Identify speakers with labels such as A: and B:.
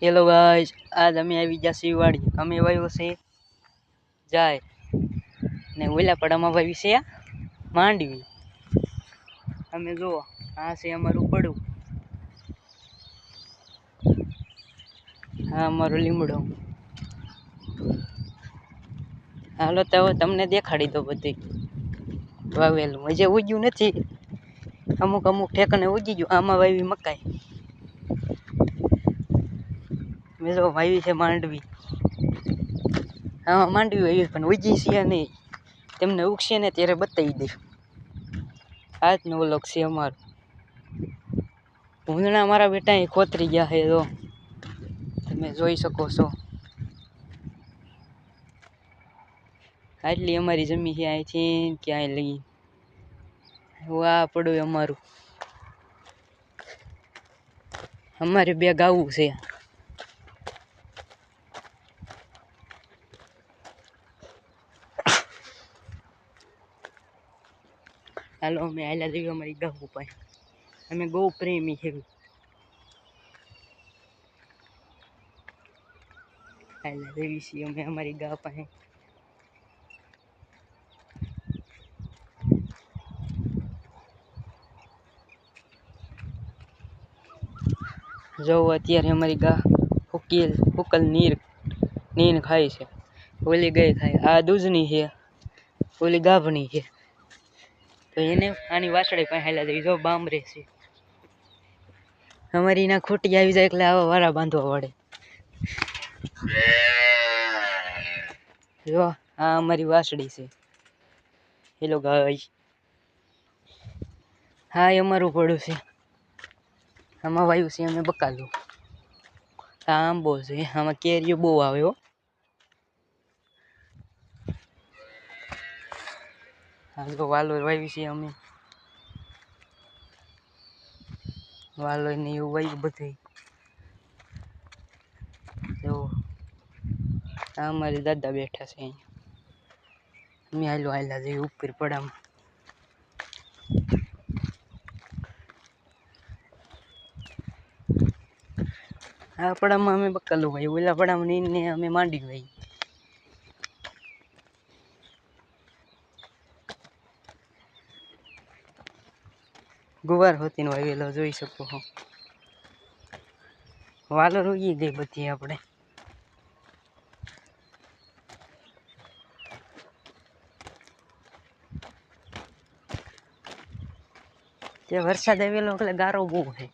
A: Hello guys, આજ અમે આવી ગયા શિવવાડી. અમે વાવ્યો છે જાય ને ઓલા પડામાં વાવી છે માંડવી. અમે જુઓ, આ છે અમારું પડું, હા અમારું લીમડો. હાલો તો હવે તમને દેખાડી દો બધી વાવેલું. હજી ઉગ્યું નથી, અમુક અમુક ઠેકાણે ઉગી ગયું. આમાં વાવી મકાઈ. મેં જો વાવી છે માંડવી. હા માંડવી વાવી પણ ઉગી છે નહીં. તેમને ઉગશે ને ત્યારે બતાવી દઈશું. આજનો વ્લોગ છે અમારો. ભૂંદણા મારા બેટા એ ખોતરી ગયા છે, તો તમે જોઈ શકો છો. આટલી અમારી જમી છે અહીંથી ક્યાંય લઈ. આ પડું અમારું. અમારે બે ગાવું છે. હાલો અમે હાલ્યા જઈએ અમારી ગાવું પાસે. અમે ગૌ પ્રેમી છે. હાલ્યા જઈએ છીએ અમે અમારી ગા પાસે. જો અત્યારે અમારી ગા હુકલ નીર ખાય છે. ઓલી ગાય ખાય. આ દૂધની છે, ઓલી ગાભણી છે. તો એને આની વાસળી પાસે હાલ્યા જઈએ. જો બામરે છે. અમારી ના ખોટી આવી જાય એટલે આવા વારા બાંધવા પડે. જો આ અમારી વાસળી છે. હેલો ગાઈસ, હા એ અમારું પડું છે. આમાં વાયુ છે અમે બકાલું. આ આંબો છે. આમાં કેરીઓ બહુ આવે હો. હા તો વાલો વાવી છે અમે. વાલો ને એવું વાવ્યું બધું. જો આ અમારી દાદા બેઠા છે અહીંયા. અમે હાલ્યા જઈએ ઉપર પડામાં. આ પડામાં અમે બકાલું વાવ્યું. ઓલા પડામાં નીને અમે માંડી વાવી. ગુવાર હોતી વાવેલો જોઈ શકો છો. વાલો રોગી ગઈ બધી આપણે. તે વરસાદ આવેલો એટલે ગારો બહુ છે.